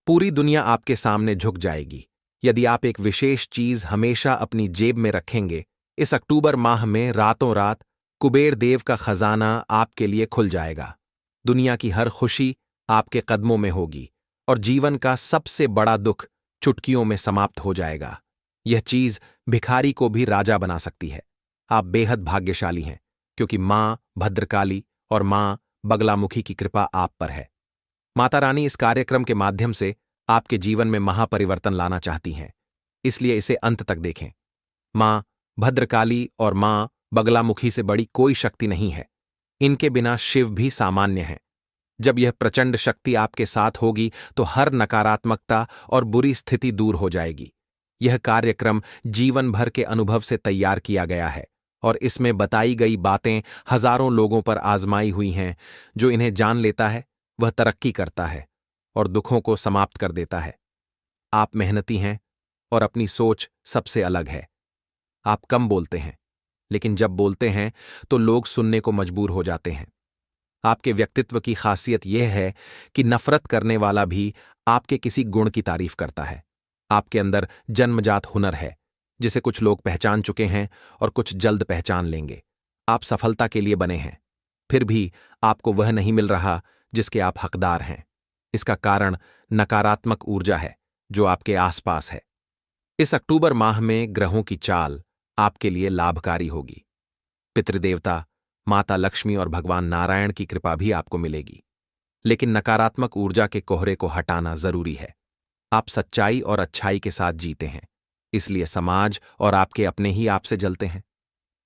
पूरी दुनिया आपके सामने झुक जाएगी यदि आप एक विशेष चीज हमेशा अपनी जेब में रखेंगे। इस अक्टूबर माह में रातों रात कुबेर देव का खजाना आपके लिए खुल जाएगा। दुनिया की हर खुशी आपके कदमों में होगी और जीवन का सबसे बड़ा दुख चुटकियों में समाप्त हो जाएगा। यह चीज भिखारी को भी राजा बना सकती है। आप बेहद भाग्यशाली हैं क्योंकि मां भद्रकाली और मां बगलामुखी की कृपा आप पर है। माता रानी इस कार्यक्रम के माध्यम से आपके जीवन में महापरिवर्तन लाना चाहती हैं, इसलिए इसे अंत तक देखें। मां भद्रकाली और मां बगलामुखी से बड़ी कोई शक्ति नहीं है। इनके बिना शिव भी सामान्य हैं। जब यह प्रचंड शक्ति आपके साथ होगी तो हर नकारात्मकता और बुरी स्थिति दूर हो जाएगी। यह कार्यक्रम जीवन भर के अनुभव से तैयार किया गया है और इसमें बताई गई बातें हजारों लोगों पर आजमाई हुई हैं। जो इन्हें जान लेता है वह तरक्की करता है और दुखों को समाप्त कर देता है। आप मेहनती हैं और अपनी सोच सबसे अलग है। आप कम बोलते हैं, लेकिन जब बोलते हैं तो लोग सुनने को मजबूर हो जाते हैं। आपके व्यक्तित्व की खासियत यह है कि नफरत करने वाला भी आपके किसी गुण की तारीफ करता है। आपके अंदर जन्मजात हुनर है जिसे कुछ लोग पहचान चुके हैं और कुछ जल्द पहचान लेंगे। आप सफलता के लिए बने हैं, फिर भी आपको वह नहीं मिल रहा जिसके आप हकदार हैं। इसका कारण नकारात्मक ऊर्जा है जो आपके आसपास है। इस अक्टूबर माह में ग्रहों की चाल आपके लिए लाभकारी होगी। पितृदेवता, माता लक्ष्मी और भगवान नारायण की कृपा भी आपको मिलेगी, लेकिन नकारात्मक ऊर्जा के कोहरे को हटाना जरूरी है। आप सच्चाई और अच्छाई के साथ जीते हैं, इसलिए समाज और आपके अपने ही आपसे जलते हैं।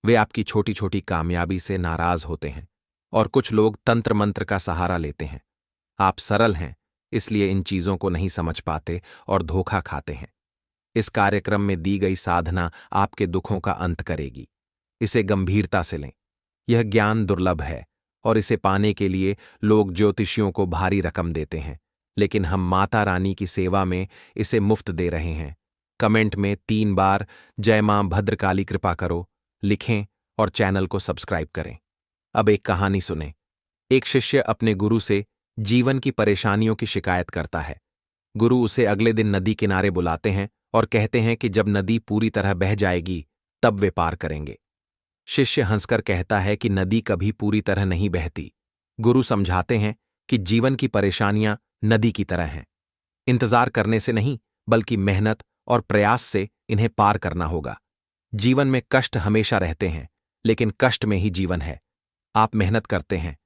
वे आपकी छोटी छोटी कामयाबी से नाराज होते हैं और कुछ लोग तंत्र मंत्र का सहारा लेते हैं। आप सरल हैं, इसलिए इन चीजों को नहीं समझ पाते और धोखा खाते हैं। इस कार्यक्रम में दी गई साधना आपके दुखों का अंत करेगी। इसे गंभीरता से लें। यह ज्ञान दुर्लभ है और इसे पाने के लिए लोग ज्योतिषियों को भारी रकम देते हैं, लेकिन हम माता रानी की सेवा में इसे मुफ्त दे रहे हैं। कमेंट में 3 बार जय मां भद्रकाली कृपा करो लिखें और चैनल को सब्सक्राइब करें। अब एक कहानी सुनें। एक शिष्य अपने गुरु से जीवन की परेशानियों की शिकायत करता है। गुरु उसे अगले दिन नदी किनारे बुलाते हैं और कहते हैं कि जब नदी पूरी तरह बह जाएगी तब वे पार करेंगे। शिष्य हंसकर कहता है कि नदी कभी पूरी तरह नहीं बहती। गुरु समझाते हैं कि जीवन की परेशानियां नदी की तरह हैं। इंतजार करने से नहीं, बल्कि मेहनत और प्रयास से इन्हें पार करना होगा। जीवन में कष्ट हमेशा रहते हैं, लेकिन कष्ट में ही जीवन है। आप मेहनत करते हैं,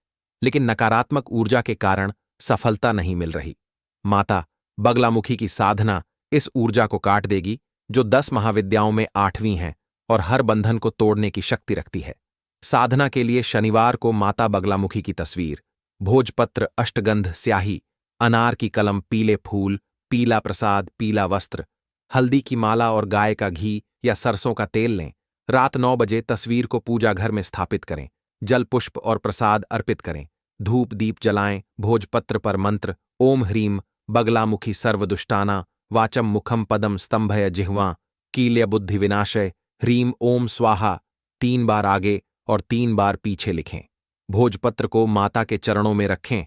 लेकिन नकारात्मक ऊर्जा के कारण सफलता नहीं मिल रही। माता बगलामुखी की साधना इस ऊर्जा को काट देगी, जो 10 महाविद्याओं में 8वीं है और हर बंधन को तोड़ने की शक्ति रखती है। साधना के लिए शनिवार को माता बगलामुखी की तस्वीर, भोजपत्र, अष्टगंध, स्याही, अनार की कलम, पीले फूल, पीला प्रसाद, पीला वस्त्र, हल्दी की माला और गाय का घी या सरसों का तेल लें। रात 9 बजे तस्वीर को पूजा घर में स्थापित करें। जल, पुष्प और प्रसाद अर्पित करें। धूप दीप जलाएं। भोजपत्र पर मंत्र ओम ह्रीम बगलामुखी सर्वदुष्टाना वाचम मुखम पदम स्तंभय जिह्वा कील्य बुद्धि विनाशय ह्रीम ओम स्वाहा 3 बार आगे और 3 बार पीछे लिखें। भोजपत्र को माता के चरणों में रखें।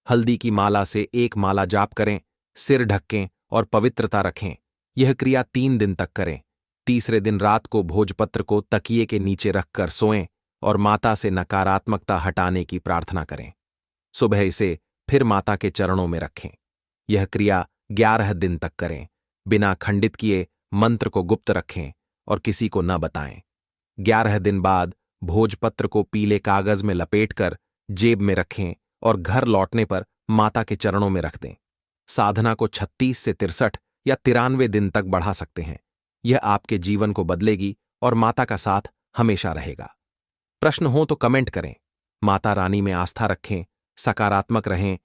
हल्दी की माला से 1 माला जाप करें। सिर ढकें और पवित्रता रखें। यह क्रिया 3 दिन तक करें। तीसरे दिन रात को भोजपत्र को तकिए के नीचे रखकर सोएं और माता से नकारात्मकता हटाने की प्रार्थना करें। सुबह इसे फिर माता के चरणों में रखें। यह क्रिया 11 दिन तक करें। बिना खंडित किए मंत्र को गुप्त रखें और किसी को न बताएं। 11 दिन बाद भोजपत्र को पीले कागज में लपेटकर जेब में रखें और घर लौटने पर माता के चरणों में रख दें। साधना को 36 से 63 या 93 दिन तक बढ़ा सकते हैं। यह आपके जीवन को बदलेगी और माता का साथ हमेशा रहेगा। प्रश्न हो तो कमेंट करें। माता रानी में आस्था रखें, सकारात्मक रहें